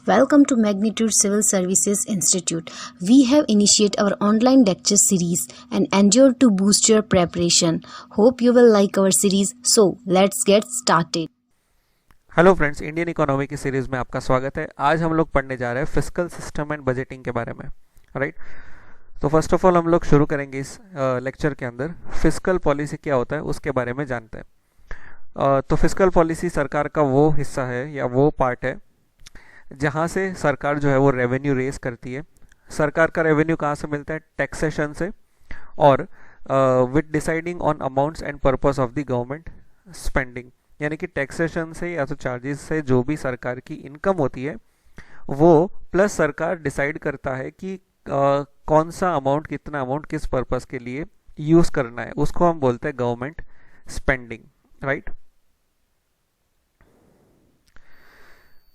Welcome to Magnitude Civil Services Institute. We have initiated our online lecture series and endeavor to boost your preparation. Hope you will like our series. So, let's get started. Hello friends, Indian economy की series में आपका स्वागत है। आज हम लोग पढ़ने जा रहे हैं फिस्कल सिस्टम एंड बजटिंग के बारे में। राइट, तो फर्स्ट ऑफ ऑल हम लोग शुरू करेंगे इस लेक्चर के अंदर फिस्कल पॉलिसी क्या होता है उसके बारे में जानते हैं। तो फिस्कल पॉलिसी सरकार का वो हिस्सा है या वो पार्ट है जहाँ से सरकार जो है वो रेवेन्यू रेज करती है। सरकार का रेवेन्यू कहाँ से मिलता है? टैक्सेशन से, और with deciding on amounts and purpose of the government spending, यानी कि टैक्सेशन से या तो चार्जेस से जो भी सरकार की इनकम होती है वो प्लस सरकार डिसाइड करता है कि कौन सा अमाउंट, कितना अमाउंट किस पर्पस के लिए यूज़ करना है, उसको हम बोलते हैं government spending. Right,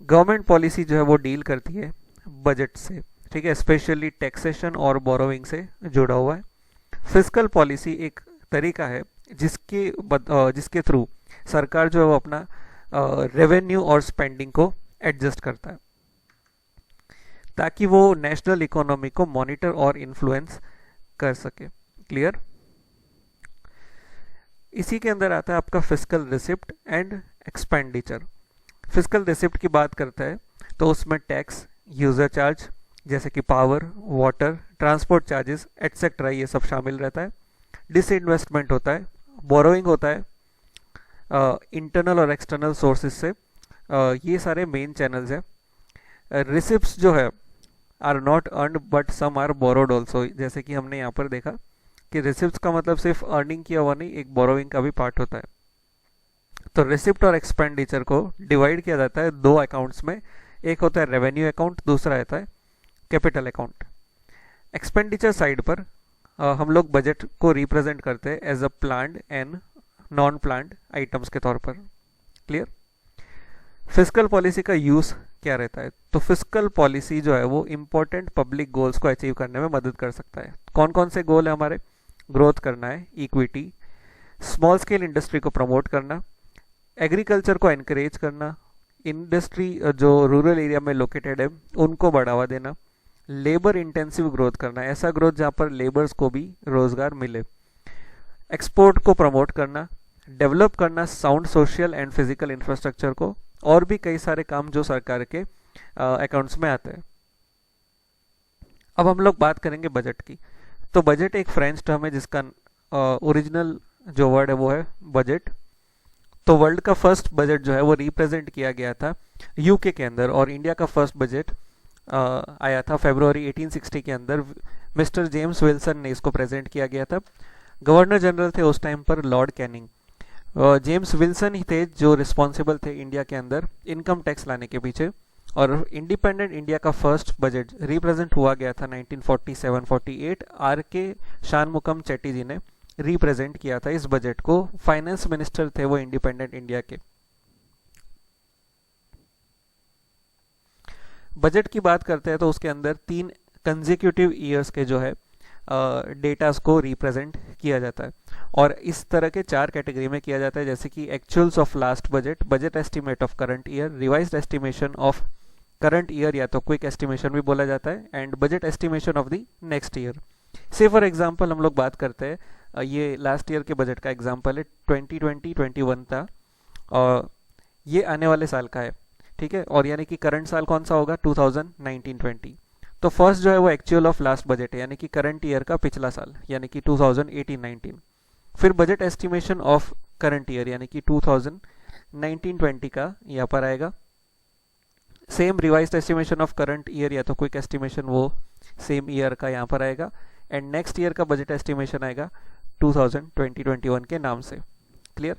government policy जो है वो डील करती है बजट से, ठीक है, स्पेशली टैक्सेशन और बोरोइंग से जुड़ा हुआ है। फिस्कल पॉलिसी एक तरीका है जिसके थ्रू सरकार जो है वो अपना रेवेन्यू और स्पेंडिंग को एडजस्ट करता है ताकि वो नेशनल इकोनॉमी को मॉनिटर और इन्फ्लुएंस कर सके। क्लियर? इसी के अंदर आता है आपका fiscal receipt and expenditure. Fiscal receipt की बात करता है तो उसमें टैक्स, यूजर चार्ज जैसे कि power, water, transport charges etcetera ये सब शामिल रहता है। डिसइन्वेस्टमेंट होता है, बोरोइंग होता है इंटरनल और एक्सटर्नल सोर्सेज से। ये सारे मेन चैनल्स हैं। रिसिप्ट्स जो है are not earned but some are borrowed also, जैसे कि हमने यहाँ पर देखा कि रिसिप्ट्स का मतलब सिर्फ अर्निंग किया हुआ नहीं, एक बोरोइंग का भी पार्ट होता है। तो रिसिप्ट और एक्सपेंडिचर को डिवाइड किया जाता है दो अकाउंट्स में, एक होता है रेवेन्यू अकाउंट, दूसरा रहता है कैपिटल अकाउंट। एक्सपेंडिचर साइड पर हम लोग बजट को रिप्रेजेंट करते हैं as a planned and non planned items के तौर पर। क्लियर? फिस्कल पॉलिसी का यूज क्या रहता है? तो फिस्कल पॉलिसी जो है वो इंपॉर्टेंट पब्लिक गोल्स को अचीव करने में मदद कर सकता है। कौन कौन से गोल है हमारे? ग्रोथ करना है, इक्विटी, स्मॉल स्केल इंडस्ट्री को प्रमोट करना, एग्रीकल्चर को एनकरेज करना, इंडस्ट्री जो रूरल एरिया में लोकेटेड है उनको बढ़ावा देना, लेबर इंटेंसिव ग्रोथ करना, ऐसा ग्रोथ जहाँ पर लेबर्स को भी रोजगार मिले, एक्सपोर्ट को प्रमोट करना, डेवलप करना sound social and physical infrastructure को, और भी कई सारे काम जो सरकार के अकाउंट्स में आते हैं। अब हम लोग बात करेंगे बजट की। तो बजट एक फ्रेंच टर्म है जिसका ओरिजिनल जो वर्ड है वो है बजट। तो वर्ल्ड का फर्स्ट बजट जो है वो रिप्रेजेंट किया गया था यूके के अंदर, और इंडिया का फर्स्ट बजट आया था फरवरी 1860 के अंदर। मिस्टर जेम्स विल्सन ने इसको प्रेजेंट किया गया था। गवर्नर जनरल थे उस टाइम पर लॉर्ड कैनिंग। जेम्स विल्सन ही थे जो रिस्पॉन्सिबल थे इंडिया के अंदर इनकम टैक्स लाने के पीछे, और इंडिपेंडेंट इंडिया का फर्स्ट बजट रिप्रेजेंट हुआ गया था 1947-48। आर के शानमुकम चेट्टी जी ने रिप्रेजेंट किया था इस बजट को। फाइनेंस मिनिस्टर थे वो इंडिपेंडेंट इंडिया के। बजट की बात करते हैं तो उसके अंदर 3 कंसेक्यूटिव ईयर्स के जो है डेटास को रिप्रेजेंट किया जाता है, और इस तरह के 4 कैटेगरी में किया जाता है, जैसे कि actuals of last budget, budget estimate of current year, revised estimation of current year या तो क्विक एस्टिमेशन भी बोला जाता है, and budget estimation of the next year. से फॉर एग्जांपल हम लोग बात करते हैं, ये लास्ट ईयर के बजट का एग्जांपल है 2020-21 था, और ये आने वाले साल का है, ठीक है, और यानी कि करंट साल कौन सा होगा? 2019-20। तो फर्स्ट जो है वो एक्चुअल ऑफ लास्ट बजट है, यानी कि करंट ईयर का पिछला साल, यानी कि 2018-19। फिर budget estimation of current year यानी कि 2019-20 का यहाँ पर आएगा। Same revised estimation of current year या तो क्विक एस्टिमेशन वो सेम ईयर का यहाँ पर आएगा, एंड नेक्स्ट ईयर का बजट एस्टिमेशन आएगा 2020-21 के नाम से। क्लियर?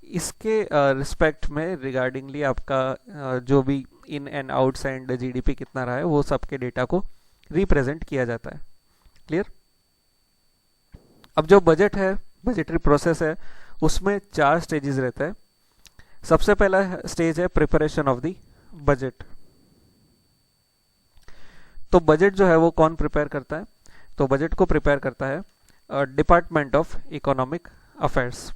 इसके रिस्पेक्ट में रिगार्डिंगली आपका जो भी in and outs and GDP कितना रहा है वो सब के डेटा को रिप्रेजेंट किया जाता है। क्लियर? अब जो बजट है, बजटरी प्रोसेस है, उसमें 4 स्टेजेस रहता है। सबसे पहला स्टेज है प्रिपरेशन ऑफ द बजट। तो बजट जो है वो कौन प्रिपेयर करता है? तो बजट को प्रिपेयर करता है डिपार्टमेंट ऑफ इकोनॉमिक अफेयर्स।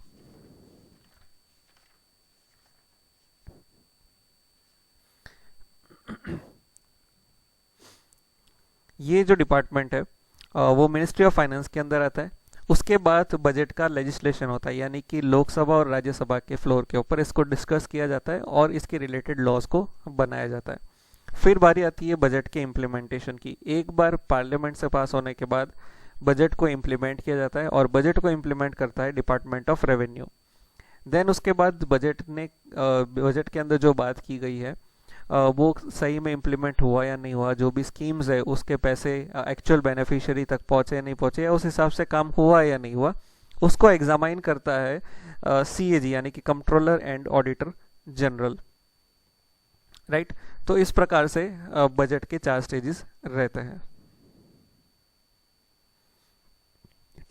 ये जो डिपार्टमेंट है वो मिनिस्ट्री ऑफ फाइनेंस के अंदर आता है। उसके बाद बजट का लेजिस्लेशन होता है, यानी कि लोकसभा और राज्यसभा के फ्लोर के ऊपर इसको डिस्कस किया जाता है और इसके रिलेटेड लॉज को बनाया जाता है। फिर बारी आती है बजट के इम्प्लीमेंटेशन की। एक बार पार्लियामेंट से पास होने के बाद बजट को इम्प्लीमेंट किया जाता है और बजट को इम्प्लीमेंट करता है डिपार्टमेंट ऑफ रेवेन्यू। देन उसके बाद बजट के अंदर जो बात की गई है वो सही में इम्प्लीमेंट हुआ या नहीं हुआ, जो भी स्कीम्स है उसके पैसे एक्चुअल बेनिफिशियरी तक पहुँचे या नहीं पहुँचे, या उस हिसाब से काम हुआ या नहीं हुआ, उसको एग्जामाइन करता है CAG यानी कि controller and auditor general, right. तो इस प्रकार से बजट के 4 स्टेजेस रहते हैं।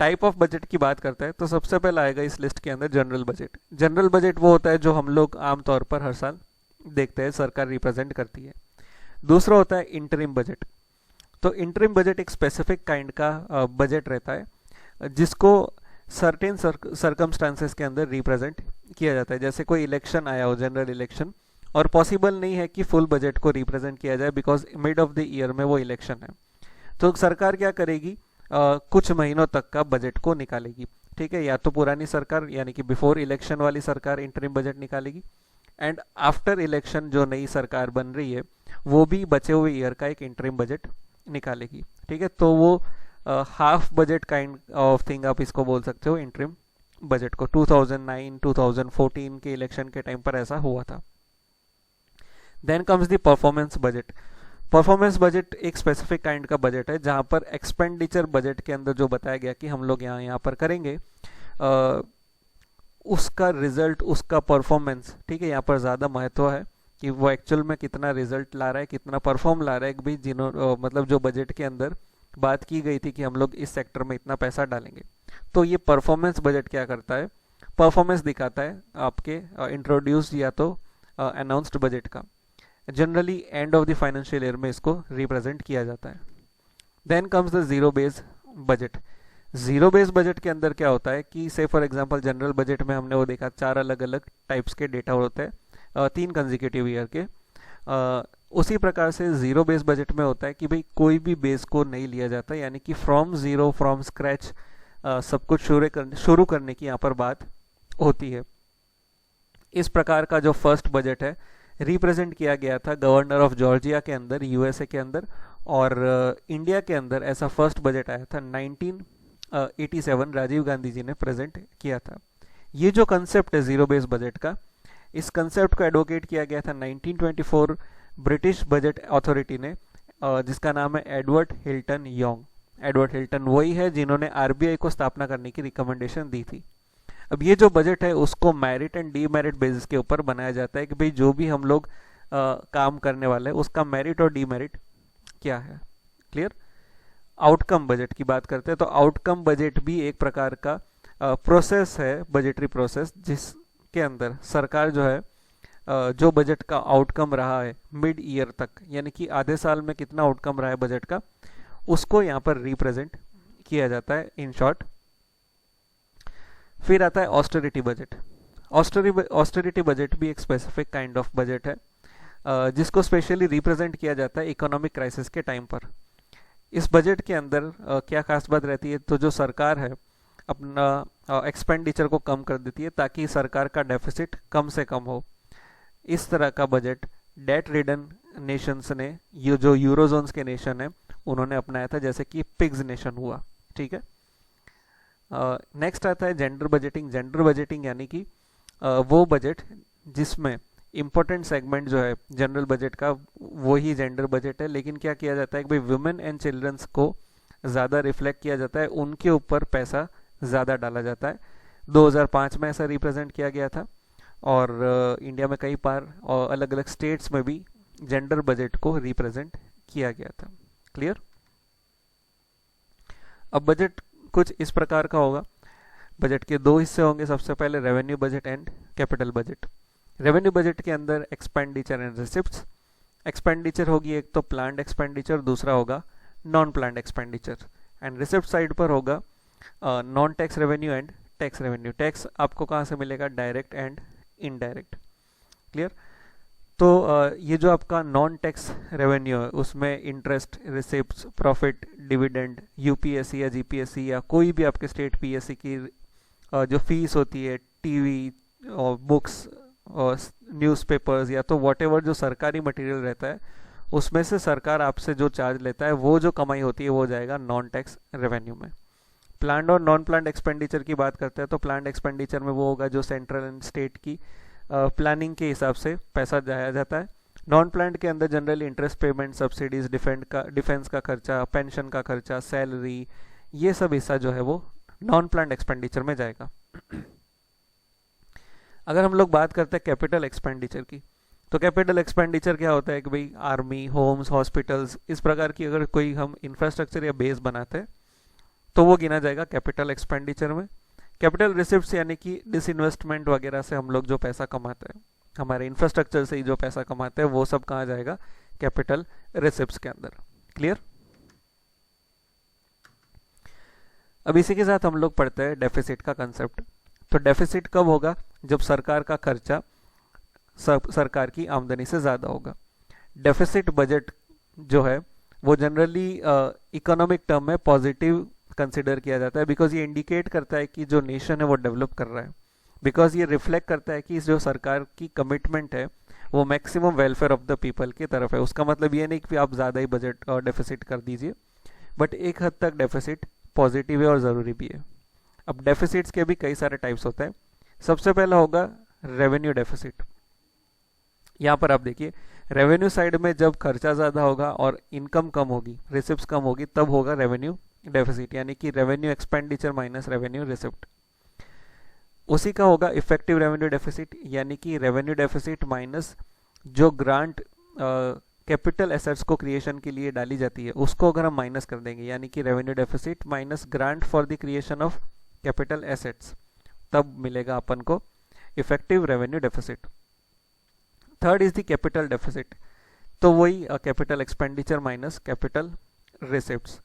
टाइप ऑफ बजट की बात करते हैं तो सबसे पहले आएगा इस लिस्ट के अंदर जनरल बजट। जनरल बजट वो होता है जो हम लोग आमतौर पर हर साल देखते हैं सरकार रिप्रेजेंट करती है। दूसरा होता है इंटरिम बजट। तो इंटरिम बजट एक स्पेसिफिक काइंड का बजट रहता है जिसको सर्टेन सर्कमस्टांसेस के अंदर रिप्रेजेंट किया जाता है। जैसे कोई इलेक्शन आया हो, जनरल इलेक्शन, और पॉसिबल नहीं है कि फुल बजट को रिप्रेजेंट किया जाए because mid of the year में वो इलेक्शन है, तो सरकार क्या करेगी, कुछ महीनों तक का बजट को निकालेगी, ठीक है। या तो पुरानी सरकार यानी कि बिफोर इलेक्शन वाली सरकार इंटरिम बजट निकालेगी, एंड आफ्टर इलेक्शन जो नई सरकार बन रही है वो भी बचे हुए ईयर का एक इंटरिम बजट निकालेगी, ठीक है। तो वो half budget kind of thing आप इसको बोल सकते हो इंटरिम बजट को। 2009 2014 के इलेक्शन के टाइम पर ऐसा हुआ था। Then comes the performance budget. Performance budget एक स्पेसिफिक काइंड का बजट है जहां पर एक्सपेंडिचर बजट के अंदर जो बताया गया कि हम लोग यहाँ पर करेंगे उसका रिजल्ट, उसका परफॉर्मेंस, ठीक है, यहाँ पर ज़्यादा महत्व है कि वो एक्चुअल में कितना रिजल्ट ला रहा है, कितना परफॉर्म ला रहा है। भी मतलब जो बजट के अंदर बात की गई थी कि हम लोग इस सेक्टर में इतना पैसा डालेंगे, तो ये परफॉर्मेंस बजट क्या करता है, परफॉर्मेंस दिखाता है आपके इंट्रोड्यूस या तो अनाउंस्ड बजट का। Generally end of the financial year में इसको रिप्रेजेंट किया जाता है। Then comes the zero base budget. Zero base budget के अंदर क्या होता है कि से फॉर एग्जांपल जनरल बजट में हमने वो देखा 4 अलग अलग टाइप्स के डेटा होते हैं 3 कंसेक्यूटिव ईयर के। उसी प्रकार से जीरो बेस बजट में होता है कि भाई कोई भी बेस को नहीं लिया जाता, यानी कि फ्रॉम जीरो, फ्रॉम स्क्रैच सब कुछ शुरू करने की यहाँ पर बात होती है। इस प्रकार का जो फर्स्ट बजट है रिप्रेजेंट किया गया था गवर्नर ऑफ जॉर्जिया के अंदर, USA के अंदर, और इंडिया के अंदर ऐसा फर्स्ट बजट आया था 1987, राजीव गांधी जी ने प्रेजेंट किया था। ये जो कंसेप्ट है जीरो बेस बजट का, इस कंसेप्ट को एडवोकेट किया गया था 1924 ब्रिटिश बजट अथॉरिटी ने, जिसका नाम है Edward Hilton young. Edward Hilton वही है जिन्होंने RBI को स्थापना करने की रिकमेंडेशन दी थी। अब ये जो बजट है उसको मेरिट एंड डीमेरिट बेसिस के ऊपर बनाया जाता है कि भाई जो भी हम लोग काम करने वाले हैं उसका मेरिट और डीमेरिट क्या है। क्लियर। आउटकम बजट की बात करते हैं तो आउटकम बजट भी एक प्रकार का प्रोसेस है, बजटरी प्रोसेस, जिसके अंदर सरकार जो है जो बजट का आउटकम रहा है मिड ईयर तक, यानी कि आधे साल में कितना आउटकम रहा है बजट का, उसको यहाँ पर रिप्रेजेंट किया जाता है इन शॉर्ट। फिर आता है ऑस्टेरिटी बजट। ऑस्टेरिटी बजट भी एक स्पेसिफिक काइंड ऑफ बजट है जिसको स्पेशली रिप्रेजेंट किया जाता है इकोनॉमिक क्राइसिस के टाइम पर। इस बजट के अंदर क्या खास बात रहती है, तो जो सरकार है अपना एक्सपेंडिचर को कम कर देती है ताकि सरकार का डेफिसिट कम से कम हो। इस तरह का बजट डेट रिडन नेशंस ने, ये जो यूरोजोन्स के नेशन है, उन्होंने अपनाया था, जैसे कि पिग्स नेशन हुआ, ठीक है। नेक्स्ट आता है जेंडर बजटिंग। जेंडर बजटिंग यानी कि वो बजट जिसमें इंपॉर्टेंट सेगमेंट जो है जनरल बजट का वही जेंडर बजट है, लेकिन क्या किया जाता है कि भाई वुमेन एंड चिल्ड्रंस को ज़्यादा रिफ्लेक्ट किया जाता है, उनके ऊपर पैसा ज़्यादा डाला जाता है। 2005 में ऐसा रिप्रेजेंट किया गया था और इंडिया में कई बार और अलग अलग स्टेट्स में भी जेंडर बजट को रिप्रेजेंट किया गया था। क्लियर। अब बजट कुछ इस प्रकार का होगा। बजट के 2 हिस्से होंगे, सबसे पहले revenue budget and capital budget. Revenue budget के अंदर एक्सपेंडिचर एंड रिसिप्ट्स। एक्सपेंडिचर होगी एक तो प्लान्ड एक्सपेंडिचर, दूसरा होगा non planned expenditure, and receipt side पर होगा non tax revenue and tax revenue. Tax आपको कहाँ से मिलेगा, डायरेक्ट एंड इनडायरेक्ट। क्लियर। तो ये जो आपका नॉन टैक्स रेवेन्यू है उसमें interest, receipts, profit, dividend, UPSC या जीपीएससी या कोई भी आपके स्टेट पीएससी की जो फीस होती है, टीवी और बुक्स और न्यूज़पेपर्स या तो वॉटेवर जो सरकारी मटेरियल रहता है उसमें से सरकार आपसे जो चार्ज लेता है वो जो कमाई होती है वो जाएगा नॉन टैक्स रेवेन्यू में। प्लान्ड और नॉन प्लान्ड एक्सपेंडिचर की बात करते हैं तो प्लान्ड एक्सपेंडिचर में वो होगा जो सेंट्रल एंड स्टेट की प्लानिंग के हिसाब से पैसा जाया जाता है। नॉन प्लान्ड के अंदर generally interest payment, subsidies, defence का खर्चा, पेंशन का खर्चा, सैलरी, ये सब हिस्सा जो है वो नॉन प्लान्ड एक्सपेंडिचर में जाएगा। अगर हम लोग बात करते हैं कैपिटल एक्सपेंडिचर की, तो कैपिटल एक्सपेंडिचर क्या होता है कि भाई आर्मी, होम्स, हॉस्पिटल्स, इस प्रकार की अगर कोई हम इंफ्रास्ट्रक्चर या बेस बनाते हैं तो वो गिना जाएगा कैपिटल एक्सपेंडिचर में। कैपिटल रिसिप्ट्स यानी कि डिसइन्वेस्टमेंट वगैरह से हम लोग जो पैसा कमाते हैं, हमारे इंफ्रास्ट्रक्चर से ही जो पैसा कमाते हैं, वो सब कहाँ जाएगा? कैपिटल रिसिप्ट्स के अंदर। क्लियर? अब इसी के साथ हम लोग पढ़ते हैं डेफिसिट का कंसेप्ट। तो डेफिसिट कब होगा? जब सरकार का खर्चा सरकार की आमदनी से ज़्यादा होगा। डेफिसिट बजट जो है वो जनरली इकोनॉमिक टर्म में पॉजिटिव कंसिडर किया जाता है, बिकॉज ये इंडिकेट करता है कि जो नेशन है वो डेवलप कर रहा है, बिकॉज ये रिफ्लेक्ट करता है कि जो सरकार की कमिटमेंट है वो maximum welfare of the people की तरफ है। उसका मतलब ये नहीं कि आप ज़्यादा ही बजट और डेफिसिट कर दीजिए, बट एक हद तक डेफिसिट पॉजिटिव है और ज़रूरी भी है। अब डेफिसिट्स के भी कई सारे टाइप्स होते हैं। सबसे पहला होगा रेवेन्यू डेफिसिट। यहाँ पर आप देखिए, रेवेन्यू साइड में जब खर्चा ज़्यादा होगा और इनकम कम होगी, रिसिप्ट्स कम होगी, तब होगा रेवेन्यू डेफिसिट, यानी कि revenue expenditure minus revenue receipt. उसी का होगा इफेक्टिव रेवेन्यू डेफिसिट, यानी कि रेवेन्यू डेफिसिट माइनस जो ग्रांट कैपिटल एसेट्स को क्रिएशन के लिए डाली जाती है उसको अगर हम माइनस कर देंगे, यानी कि revenue deficit minus grant for the creation of capital assets, तब मिलेगा अपन को effective revenue deficit. Third is the capital deficit, तो वही capital expenditure minus capital receipts.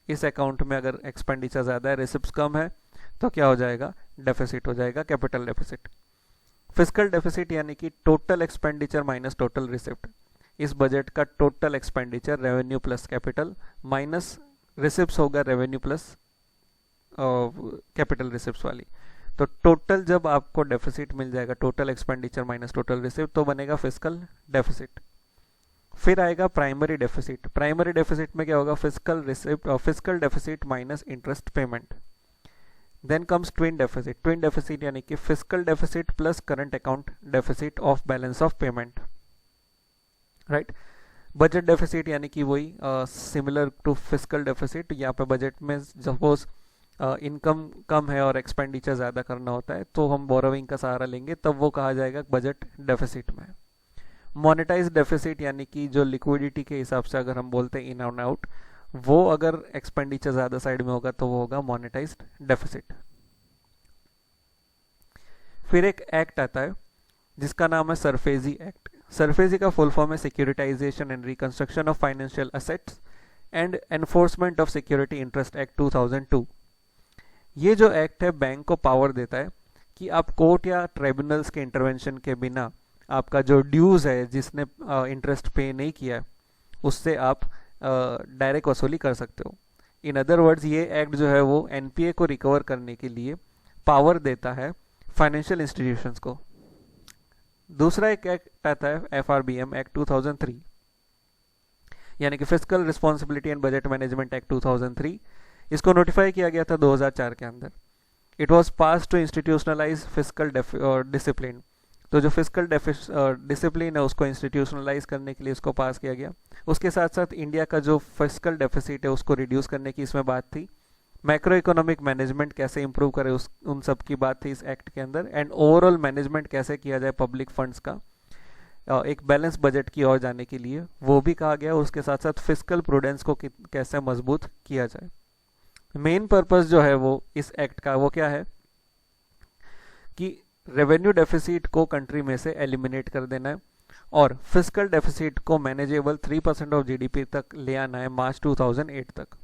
इस अकाउंट में अगर एक्सपेंडिचर ज़्यादा है, रिसिप्ट्स कम है, तो क्या हो जाएगा? डेफिसिट हो जाएगा, कैपिटल डेफिसिट। फिस्कल डेफिसिट यानी कि total expenditure minus total receipt. इस बजट का total expenditure revenue plus capital minus receipts होगा रेवेन्यू प्लस कैपिटल रिसिप्ट्स वाली। तो टोटल जब आपको डेफिसिट मिल जाएगा, total expenditure minus total receipt, तो बनेगा फिस्कल डेफिसिट। फिर आएगा प्राइमरी डेफिसिट। प्राइमरी डेफिसिट में क्या होगा? फिस्कल रिसिप्ट और fiscal deficit minus interest payment. Then comes twin deficit. Twin deficit यानी कि fiscal deficit plus current account deficit of balance of payment, right. Budget deficit यानी कि वही सिमिलर टू फिस्कल डेफिसिट। यहाँ पे बजट में suppose income कम है और एक्सपेंडिचर ज़्यादा करना होता है, तो हम बोरोइंग का सहारा लेंगे, तब वो कहा जाएगा बजट डेफिसिट में। मोनेटाइज डेफिसिट यानी कि जो लिक्विडिटी के हिसाब से अगर हम बोलते हैं इन एंड आउट, वो अगर एक्सपेंडिचर ज़्यादा साइड में होगा तो वो होगा मोनेटाइज्ड डेफिसिट। फिर एक एक्ट आता है जिसका नाम है सरफेजी एक्ट। सरफेजी का फुल फॉर्म है securitisation and reconstruction of financial assets and enforcement of security interest act 2002। ये जो एक्ट है बैंक को पावर देता है कि आप कोर्ट या ट्रिब्यूनल्स के इंटरवेंशन के बिना आपका जो ड्यूज है, जिसने इंटरेस्ट पे नहीं किया है, उससे आप डायरेक्ट वसूली कर सकते हो। इन अदर वर्ड्स, ये एक्ट जो है वो एनपीए को रिकवर करने के लिए पावर देता है फाइनेंशियल इंस्टीट्यूशंस को। दूसरा एक एक्ट आता है एफआरबीएम एक्ट 2003, यानी कि fiscal responsibility and budget management act 2003। इसको नोटिफाई किया गया था 2004 के अंदर। It was pass to institutionalise fiscal discipline. तो जो फिस्कल डिसिप्लिन है उसको इंस्टीट्यूशनलाइज करने के लिए इसको पास किया गया। उसके साथ साथ इंडिया का जो फिस्कल डेफिसिट है उसको रिड्यूस करने की इसमें बात थी। मैक्रो इकोनॉमिक मैनेजमेंट कैसे इंप्रूव करे उन सब की बात थी इस एक्ट के अंदर। एंड ओवरऑल मैनेजमेंट कैसे किया जाए पब्लिक फंड्स का, एक बैलेंस बजट की ओर जाने के लिए, वो भी कहा गया। उसके साथ साथ फिस्कल प्रूडेंस को कैसे मजबूत किया जाए। मेन पर्पस जो है वो इस एक्ट का वो क्या है कि रेवेन्यू डेफिसिट को कंट्री में से एलिमिनेट कर देना है और फिस्कल डेफिसिट को मैनेजेबल 3% ऑफ जीडीपी तक ले आना है मार्च 2008 तक।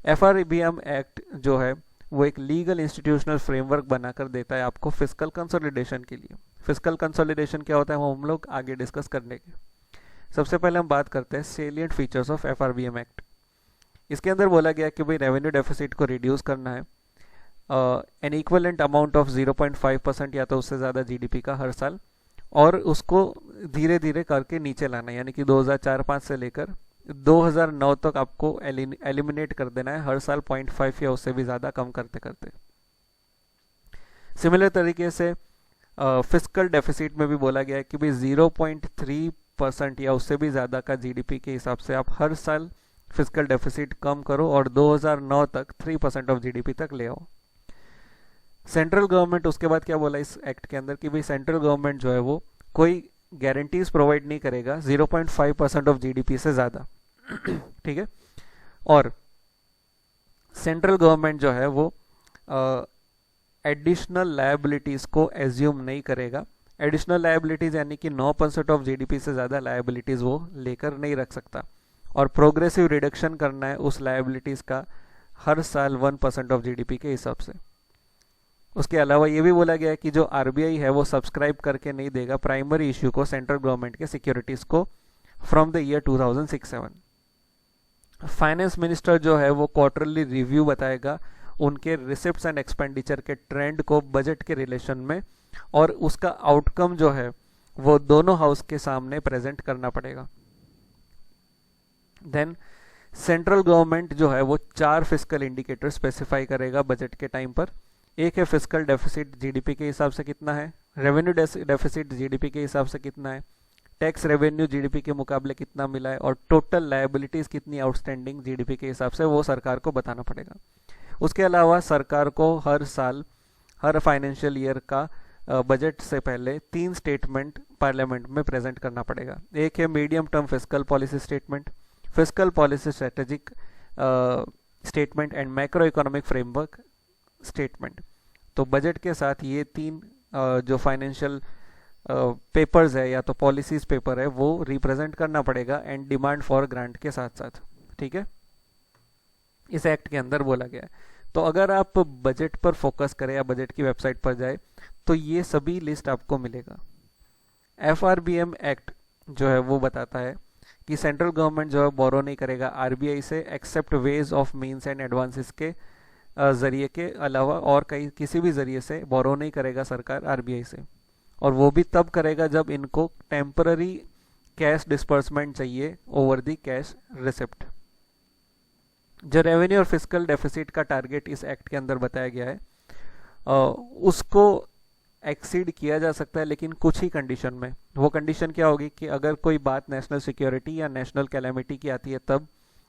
एफआरबीएम एक्ट जो है वो एक लीगल इंस्टीट्यूशनल फ्रेमवर्क बनाकर देता है आपको फिस्कल कंसोलिडेशन के लिए। फिस्कल कंसोलिडेशन क्या होता है वो हम लोग आगे डिस्कस करने के। सबसे पहले हम बात करते हैं salient features of FRBM act. इसके अंदर बोला गया कि भाई रेवेन्यू डेफिसिट को रिड्यूस करना है एन इक्वलेंट अमाउंट ऑफ 0.5% या तो उससे ज़्यादा GDP का हर साल, और उसको धीरे धीरे करके नीचे लाना है, यानी कि 2004-05 से लेकर 2009 तक आपको एलिमिनेट कर देना है हर साल 0.5 या उससे भी ज़्यादा कम करते करते। सिमिलर तरीके से फिस्कल डेफिसिट में भी बोला गया है कि भाई 0.3% या उससे भी ज़्यादा का GDP के हिसाब से आप हर साल फिस्कल डेफिसिट कम करो और 2009 तक 3% ऑफ GDP तक ले आओ। सेंट्रल गवर्नमेंट उसके बाद क्या बोला इस एक्ट के अंदर कि भाई सेंट्रल गवर्नमेंट जो है वो कोई गारंटीज प्रोवाइड नहीं करेगा 0.5% ऑफ GDP से ज़्यादा, ठीक है। और सेंट्रल गवर्नमेंट जो है वो एडिशनल लायबिलिटीज़ को एज्यूम नहीं करेगा। एडिशनल लायबिलिटीज़ यानी कि 9% ऑफ GDP से ज़्यादा लायबिलिटीज़ वो लेकर नहीं रख सकता, और प्रोग्रेसिव रिडक्शन करना है उस लायबिलिटीज़ का हर साल 1% ऑफ GDP के हिसाब से। उसके अलावा ये भी बोला गया है कि जो RBI है वो सब्सक्राइब करके नहीं देगा प्राइमरी इश्यू को सेंट्रल गवर्नमेंट के सिक्योरिटीज़ को from the year 2006-07। Finance minister जो है वो क्वार्टरली रिव्यू बताएगा उनके रिसिप्ट्स एंड एक्सपेंडिचर के ट्रेंड को बजट के रिलेशन में, और उसका आउटकम जो है वो दोनों हाउस के सामने प्रेजेंट करना पड़ेगा। देन सेंट्रल गवर्नमेंट जो है वो 4 फिस्कल इंडिकेटर स्पेसिफाई करेगा बजट के टाइम पर। एक है फिस्कल डेफिसिट GDP के हिसाब से कितना है, रेवेन्यू डेफिसिट GDP के हिसाब से कितना है, टैक्स रेवेन्यू GDP के मुकाबले कितना मिला है, और टोटल लायबिलिटीज़ कितनी आउटस्टैंडिंग GDP के हिसाब से वो सरकार को बताना पड़ेगा। उसके अलावा सरकार को हर साल हर फाइनेंशियल ईयर का बजट से पहले 3 स्टेटमेंट पार्लियामेंट में प्रेजेंट करना पड़ेगा। एक है medium term fiscal policy statement, fiscal policy strategic statement and macro economic framework statement. तो बजट के साथ ये 3 जो फाइनेंशियल पेपर्स है या तो पॉलिसीज पेपर है वो रिप्रेजेंट करना पड़ेगा एंड डिमांड फॉर ग्रांट के साथ साथ, ठीक है, इस एक्ट के अंदर बोला गया है। तो अगर आप बजट पर फोकस करें या बजट की वेबसाइट पर जाए तो ये सभी लिस्ट आपको मिलेगा। FRBM एक्ट जो है वो बताता है कि सेंट्रल गवर्नमेंट जो है बोरो नहीं करेगा RBI से except ways of means and advances के ज़रिए के अलावा, और कहीं किसी भी ज़रिए से बोरो नहीं करेगा सरकार RBI से, और वो भी तब करेगा जब इनको टेम्पररी कैश डिस्पर्समेंट चाहिए ओवर द कैश रिसिप्ट। जो रेवेन्यू और फिस्कल डेफिसिट का टारगेट इस एक्ट के अंदर बताया गया है उसको एक्सीड किया जा सकता है, लेकिन कुछ ही कंडीशन में। वो कंडीशन क्या होगी कि अगर कोई बात नेशनल सिक्योरिटी या नेशनल कैलेमिटी की आती है तब,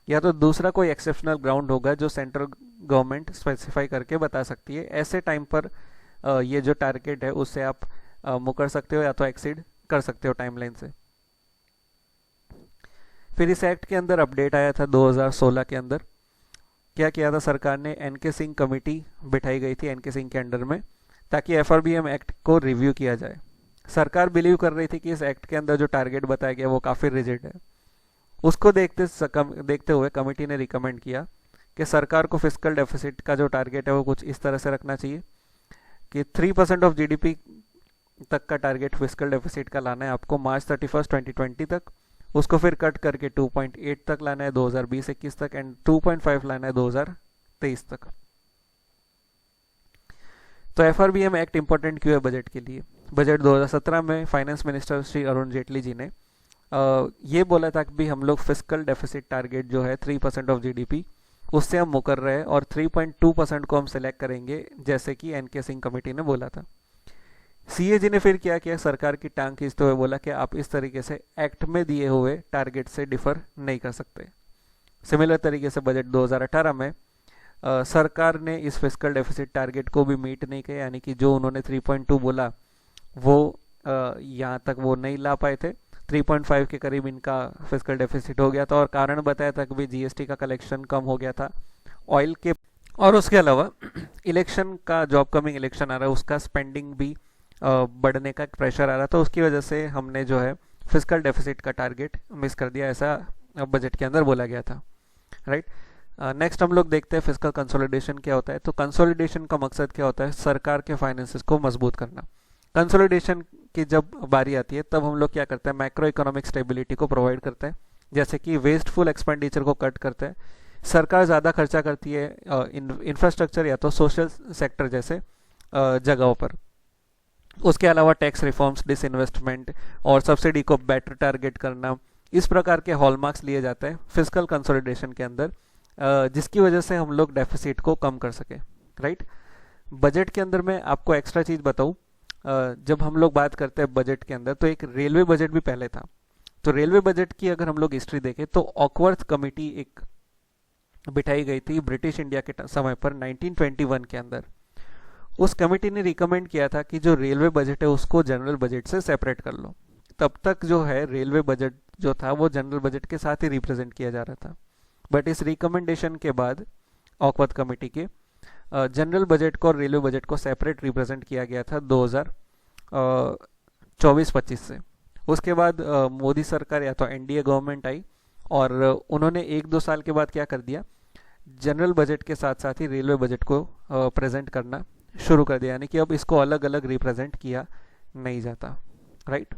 या तो दूसरा कोई एक्सेप्शनल ग्राउंड होगा जो सेंट्रल गवर्नमेंट स्पेसिफाई करके बता सकती है। ऐसे टाइम पर ये जो टारगेट है उससे आप मुकर सकते हो या तो एक्सीड कर सकते हो टाइमलाइन से। फिर इस एक्ट के अंदर अपडेट आया था 2016 के अंदर। क्या किया था सरकार ने, NK सिंह कमेटी बिठाई गई थी NK सिंह के अंडर में, ताकि FRBM एक्ट को रिव्यू किया जाए। सरकार बिलीव कर रही थी कि इस एक्ट के अंदर जो टारगेट बताया गया वो काफ़ी रिजिड है। उसको देखते हुए कमेटी ने रिकमेंड किया कि सरकार को फिस्कल डेफिसिट का जो टारगेट है वो कुछ इस तरह से रखना चाहिए कि 3% ऑफ GDP तक का टारगेट फिस्कल डेफिसिट का लाना है आपको मार्च 31, 2020 तक। उसको फिर कट करके 2.8 तक लाना है 2020-21 तक, एंड 2.5 लाना है 2023 तक। तो FRBM एक्ट इंपॉर्टेंट क्यों है बजट के लिए? बजट 2017 में फाइनेंस मिनिस्टर श्री अरुण जेटली जी ने ये बोला था कि भी हम लोग फिस्कल डेफिसिट टारगेट जो है 3% ऑफ GDP उससे हम मुकर रहे हैं, और 3.2% को हम सिलेक्ट करेंगे जैसे कि NK सिंह कमेटी ने बोला था। CAG ने फिर क्या किया, सरकार की टांग खींचते हुए बोला कि आप इस तरीके से एक्ट में दिए हुए टारगेट से डिफर नहीं कर सकते। सिमिलर तरीके से बजट 2018 में सरकार ने इस फिस्कल डेफिसिट टारगेट को भी मीट नहीं किया, यानी कि जो उन्होंने 3.2 बोला वो यहाँ तक वो नहीं ला पाए थे। 3.5 के करीब इनका फिस्कल डेफिसिट हो गया था, और कारण बताया था कि भी GST का कलेक्शन कम हो गया था ऑयल के, और उसके अलावा इलेक्शन का, जो अपकमिंग इलेक्शन आ रहा है उसका स्पेंडिंग भी बढ़ने का प्रेशर आ रहा था। उसकी वजह से हमने जो है फिस्कल डेफिसिट का टारगेट मिस कर दिया, ऐसा बजट के अंदर बोला गया था, राइट। नेक्स्ट हम लोग देखते हैं फिस्कल कंसोलिडेशन क्या होता है। तो कंसोलिडेशन का मकसद क्या होता है? सरकार के फाइनेंसेस को मजबूत करना। कंसोलिडेशन की जब बारी आती है तब हम लोग क्या करते हैं, मैक्रो इकोनॉमिक स्टेबिलिटी को प्रोवाइड करते हैं, जैसे कि वेस्टफुल एक्सपेंडिचर को कट करते हैं, सरकार ज़्यादा खर्चा करती है इंफ्रास्ट्रक्चर या तो सोशल सेक्टर जैसे जगहों पर। उसके अलावा टैक्स रिफॉर्म्स, डिसइन्वेस्टमेंट और सब्सिडी को बेटर टारगेट करना, इस प्रकार के हॉलमार्क्स लिए जाते हैं फिजिकल कंसोलिडेशन के अंदर, जिसकी वजह से हम लोग डेफिसिट को कम कर सके, राइट। बजट के अंदर मैं आपको एक्स्ट्रा चीज़ बताऊँ, जब हम लोग बात करते हैं बजट के अंदर तो एक रेलवे बजट भी पहले था। तो रेलवे बजट की अगर हम लोग हिस्ट्री देखें तो ऑकवर्थ कमेटी एक बिठाई गई थी ब्रिटिश इंडिया के समय पर 1921 के अंदर। उस कमेटी ने रिकमेंड किया था कि जो रेलवे बजट है उसको जनरल बजट से सेपरेट कर लो। तब तक जो है रेलवे बजट जो था वो जनरल बजट के साथ ही रिप्रेजेंट किया जा रहा था, बट इस रिकमेंडेशन के बाद ऑकवर्थ कमेटी के जनरल बजट को और रेलवे बजट को सेपरेट रिप्रेजेंट किया गया था 2024-25 से। उसके बाद मोदी सरकार या तो एनडीए गवर्नमेंट आई और उन्होंने 1-2 साल के बाद क्या कर दिया, जनरल बजट के साथ साथ ही रेलवे बजट को प्रेजेंट करना शुरू कर दिया, यानी कि अब इसको अलग अलग रिप्रेजेंट किया नहीं जाता, राइट।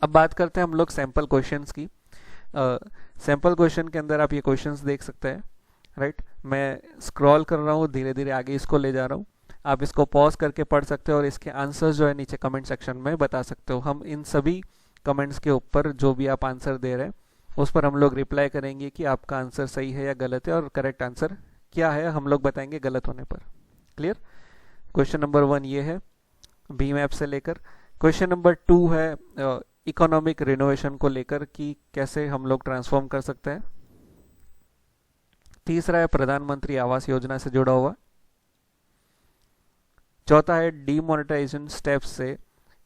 अब बात करते हैं हम लोग सैम्पल क्वेश्चंस की। सैम्पल क्वेश्चन के अंदर आप ये क्वेश्चंस देख सकते हैं, राइट। मैं स्क्रॉल कर रहा हूँ, धीरे धीरे आगे इसको ले जा रहा हूँ, आप इसको पॉज करके पढ़ सकते हो और इसके आंसर्स जो है नीचे कमेंट सेक्शन में बता सकते हो। हम इन सभी कमेंट्स के ऊपर जो भी आप आंसर दे रहे हैं उस पर हम लोग रिप्लाई करेंगे कि आपका आंसर सही है या गलत है, और करेक्ट आंसर क्या है हम लोग बताएंगे गलत होने पर। क्लियर। क्वेश्चन नंबर 1 ये है बी मैप से लेकर। क्वेश्चन नंबर 2 है इकोनॉमिक रिनोवेशन को लेकर कि कैसे हम लोग ट्रांसफॉर्म कर सकते हैं। तीसरा है प्रधानमंत्री आवास योजना से जुड़ा हुआ। चौथा है डीमोनेटाइजेशन स्टेप्स से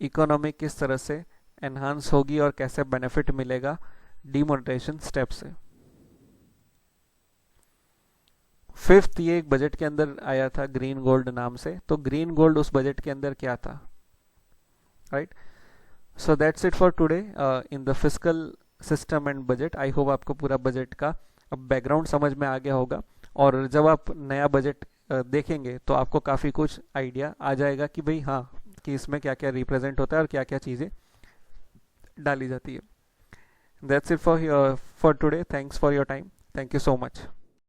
इकोनॉमी किस तरह से एनहांस होगी और कैसे बेनिफिट मिलेगा डीमोनेटाइजेशन स्टेप से। फिफ्थ, ये एक बजट के अंदर आया था ग्रीन गोल्ड नाम से, तो ग्रीन गोल्ड उस बजट के अंदर क्या था, right. So that's it for today in the fiscal system and budget. I hope आपको पूरा बजट का अब बैकग्राउंड समझ में आ गया होगा, और जब आप नया बजट देखेंगे तो आपको काफ़ी कुछ आइडिया आ जाएगा कि भाई हाँ, कि इसमें क्या क्या रिप्रेजेंट होता है और क्या क्या चीज़ें डाली जाती है। That's it for today. Thanks for your time. Thank you so much.